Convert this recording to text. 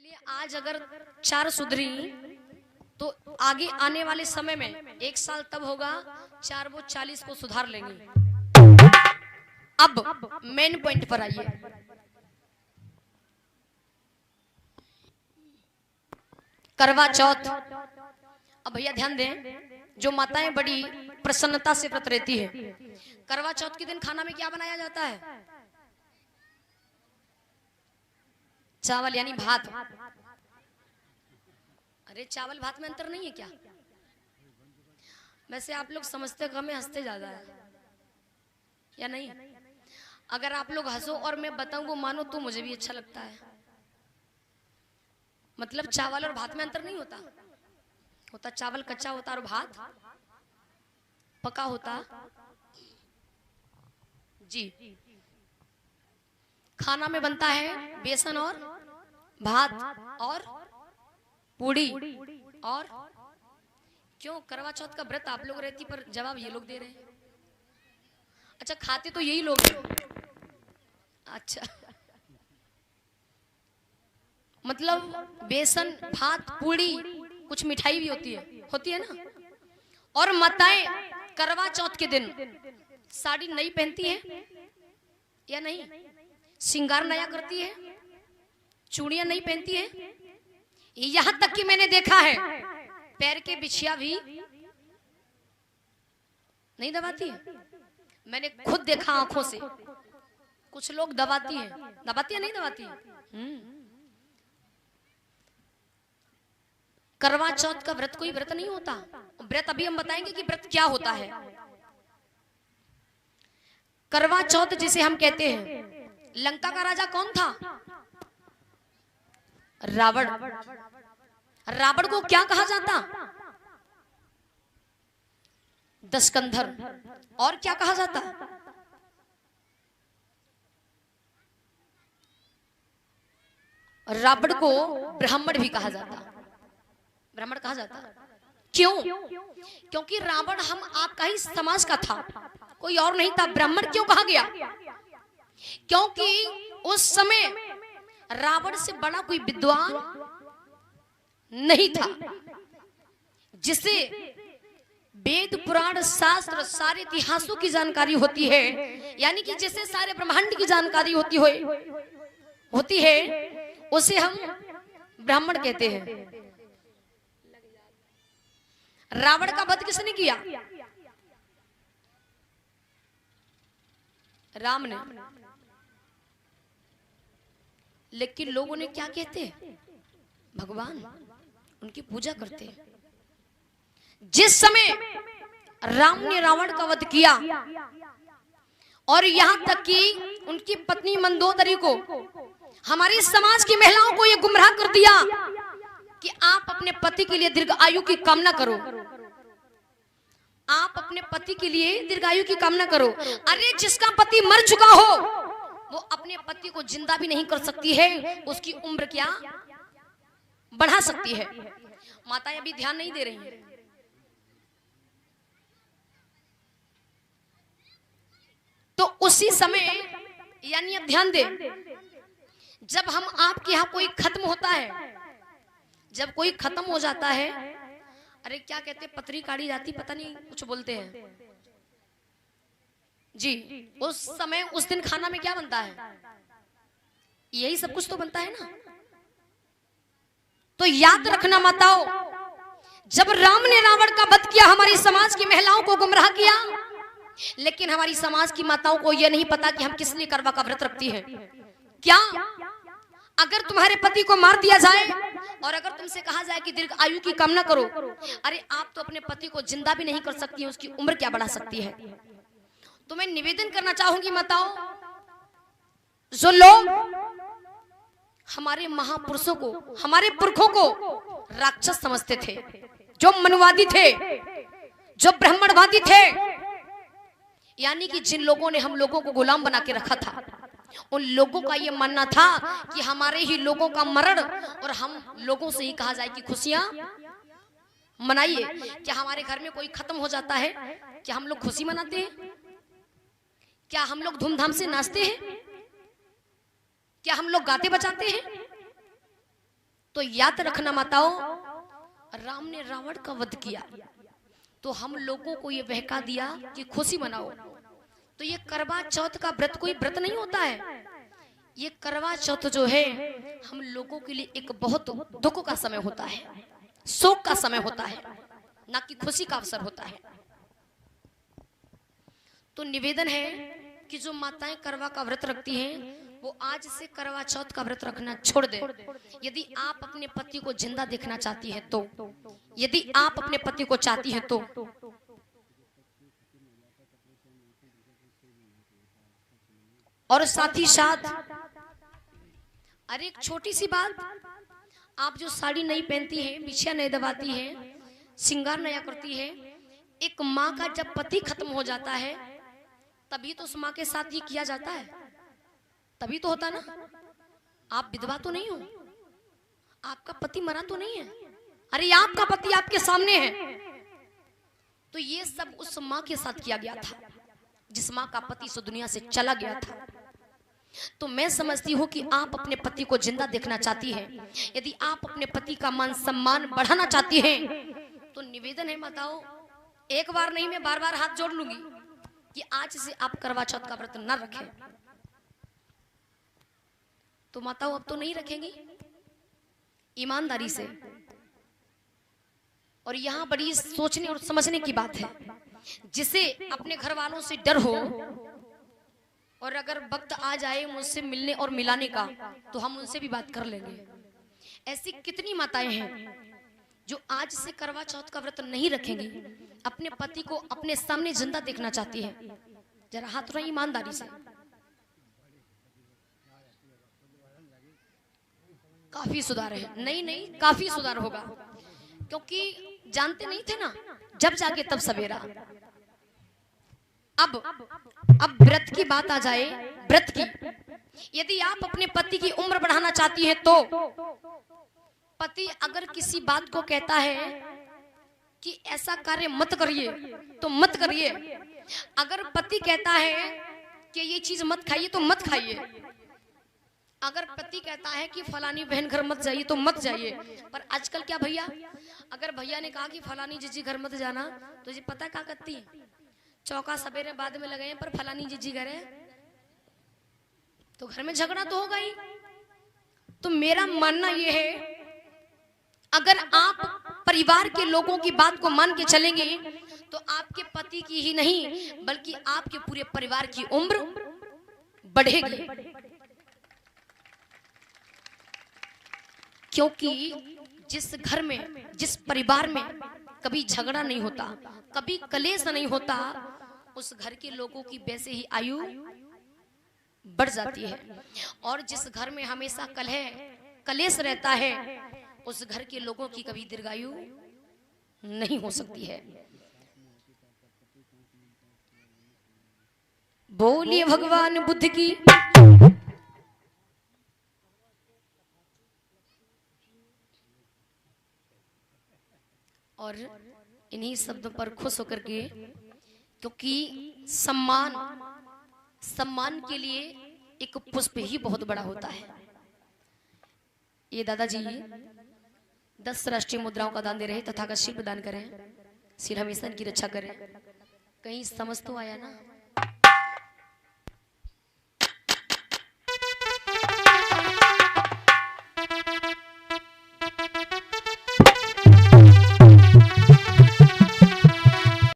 चलिए, आज अगर चार सुधरी तो आगे आने वाले समय में 1 साल तब होगा चार वो 40 को सुधार लेंगे। अब मेन पॉइंट पर आइए। करवा चौथ। अब भैया ध्यान दें, जो माताएं बड़ी प्रसन्नता से व्रत रहती है, करवा चौथ के दिन खाना में क्या बनाया जाता है? चावल यानी भात। अरे चावल भात में अंतर नहीं है क्या? वैसे आप लोग समझते कम है, हंसते ज्यादा है या नहीं? अगर आप लोग हंसो और मैं बताऊं मानो तो मुझे भी अच्छा लगता है। मतलब चावल और भात में अंतर नहीं होता। होता चावल कच्चा होता और भात पका होता। जी, खाना में बनता है बेसन और भात और पूड़ी। और क्यों करवा चौथ का व्रत आप लोग रहती, पर जवाब ये लोग दे रहे हैं। अच्छा, खाते तो यही लोग हैं। अच्छा, मतलब बेसन भात पूड़ी, कुछ मिठाई भी होती है ना। और माताएं करवा चौथ के दिन साड़ी नई पहनती है या नहीं? श्रृंगार नया करती है, चूड़ियां नहीं पहनती है। यहां तक कि मैंने देखा है पैर के बिछिया भी नहीं दबाती है। मैंने खुद देखा आंखों से। कुछ लोग दबाती है नहीं दबाती है। करवा चौथ का व्रत कोई व्रत नहीं होता। व्रत अभी हम बताएंगे कि व्रत क्या होता है। करवा चौथ जिसे हम कहते हैं, लंका का राजा कौन था? रावण। रावण को क्या कहा जाता? दशकंधर। और क्या कहा जाता? रावण को ब्राह्मण भी कहा जाता। ब्राह्मण कहा जाता क्यों? क्योंकि रावण हम आपका ही समाज का था, कोई और नहीं था। ब्राह्मण क्यों कहा गया? क्योंकि उस समय रावण से बड़ा कोई विद्वान नहीं था, जिसे वेद पुराण शास्त्र सारे इतिहासों की जानकारी होती है, यानी कि जिसे सारे ब्रह्मांड की जानकारी होती है, उसे हम ब्राह्मण कहते हैं। रावण का वध किसने किया? राम ने। लेकिन लोगों ने क्या कहते? भगवान, उनकी पूजा करते। जिस समय राम ने रावण का वध किया और यहां तक कि उनकी पत्नी मंदोदरी को, हमारी समाज की महिलाओं को यह गुमराह कर दिया कि आप अपने पति के लिए दीर्घायु की कामना करो। आप अपने पति के लिए दीर्घायु की कामना करो। अरे जिसका पति मर चुका हो वो अपने पति को जिंदा भी नहीं कर सकती है, उसकी उम्र क्या बढ़ा सकती है? माताएं अभी ध्यान नहीं दे रही हैं। तो उसी समय, यानी अब ध्यान दे, जब हम आपके यहां कोई खत्म होता है, जब कोई खत्म हो जाता है, अरे क्या कहते, पतरी काढ़ी जाती, पता नहीं कुछ बोलते हैं जी। उस समय उस दिन खाना में क्या बनता है? यही सब कुछ तो बनता है ना। तो याद रखना माताओं, जब राम ने रावण का वध किया, हमारी समाज की महिलाओं को गुमराह किया, लेकिन हमारी समाज की माताओं को यह नहीं पता कि हम किस लिए करवा का व्रत रखती हैं। क्या अगर तुम्हारे पति को मार दिया जाए और अगर तुमसे कहा जाए कि दीर्घ आयु की कामना करो, अरे आप तो अपने पति को जिंदा भी नहीं कर सकती है, उसकी उम्र क्या बढ़ा सकती है? तो मैं निवेदन करना चाहूंगी माताओं, जो लोग हमारे महापुरुषों को, हमारे पुरखों को राक्षस समझते थे, जो मनवादी थे, जो ब्राह्मणवादी थे, यानी कि जिन लोगों ने हम लोगों को गुलाम बना के रखा था, उन लोगों का ये मानना था कि हमारे ही लोगों का मरण और हम लोगों से ही कहा जाए कि खुशियां मनाइए। क्या हमारे घर में कोई खत्म हो जाता है, क्या हम लोग खुशी मनाते हैं? क्या हम लोग धूमधाम से नाचते हैं? क्या हम लोग गाते बजाते हैं? तो याद रखना माताओं, राम ने रावण का वध किया तो हम लोगों को ये बहका दिया कि खुशी मनाओ। तो ये करवा चौथ का व्रत कोई व्रत नहीं होता है। ये करवा चौथ जो है हम लोगों के लिए एक बहुत दुख का समय होता है, शोक का समय होता है, ना कि खुशी का अवसर होता है। तो निवेदन है कि जो माताएं करवा का व्रत रखती हैं वो आज से करवा चौथ का व्रत रखना छोड़ दे। यदि आप अपने पति को जिंदा देखना चाहती हैं तो, यदि आप अपने पति को चाहती हैं तो और साथ ही साथ अरे एक छोटी सी बात, आप जो साड़ी नहीं पहनती हैं, बिछिया नहीं दबाती हैं, श्रृंगार नया करती है, एक माँ का जब पति खत्म हो जाता है तभी तो उस माँ के साथ ये किया जाता है, तभी तो होता ना। आप विधवा तो नहीं हो, आपका पति मरा तो नहीं है, अरे आपका पति आपके सामने है। तो ये सब उस माँ के साथ किया गया था जिस माँ का पति इस दुनिया से चला गया था। तो मैं समझती हूँ कि आप अपने पति को जिंदा देखना चाहती हैं, यदि आप अपने पति का मान सम्मान बढ़ाना चाहती हैं तो निवेदन है माताओं, एक बार नहीं मैं बार बार हाथ जोड़ लूंगी कि आज से आप करवा चौथ का व्रत न रखें। तो माताओं अब तो नहीं रखेंगी ईमानदारी से। और यहाँ बड़ी सोचने और समझने की बात है, जिसे अपने घर वालों से डर हो और अगर वक्त आ जाए मुझसे मिलने और मिलाने का तो हम उनसे भी बात कर लेंगे। ऐसी कितनी माताएं हैं जो आज से करवा चौथ का व्रत नहीं रखेंगी, अपने पति को अपने सामने जिंदा देखना चाहती हैं। जरा हाथ उठाइए ईमानदारी से। काफी सुधार है, नहीं नहीं काफी सुधार होगा, क्योंकि जानते नहीं थे ना, जब जागे तब सवेरा। अब व्रत की बात आ जाए, व्रत की, यदि आप अपने पति की उम्र बढ़ाना चाहती हैं तो पति अगर किसी बात को कहता है कि ऐसा कार्य मत करिए तो मत करिए, अगर पति कहता है कि ये चीज मत खाइए तो मत खाइए, अगर पति कहता है कि फलानी बहन घर मत जाइए तो मत जाइए। पर आजकल क्या भैया, अगर भैया ने कहा कि फलानी जीजी घर मत जाना तो जी पता क्या करती है, चौका सवेरे बाद में लगे पर फलानी जीजी घर है तो घर में झगड़ा तो होगा ही। तो मेरा मानना यह है, अगर आप परिवार के लोगों की बात को मान के चलेंगे तो आपके पति की ही नहीं बल्कि आपके पूरे परिवार की उम्र बढ़ेगी। क्योंकि जिस घर में, जिस परिवार में कभी झगड़ा नहीं होता, कभी कलेश नहीं होता, उस घर के लोगों की वैसे ही आयु बढ़ जाती है। और जिस घर में हमेशा कलह कलेश रहता है उस घर के लोगों की कभी दीर्घायु नहीं हो सकती है। बोलिए भगवान बुद्ध की। और इन्हीं शब्दों पर खुश होकर के, क्योंकि सम्मान के लिए एक पुष्प ही बहुत बड़ा होता है। ये दादाजी 10 राष्ट्रीय मुद्राओं का दान दे रहे, तथागत शिव प्रदान करें, सिर हमेशा इनकी रक्षा करें। कहीं समझ तो आया ना।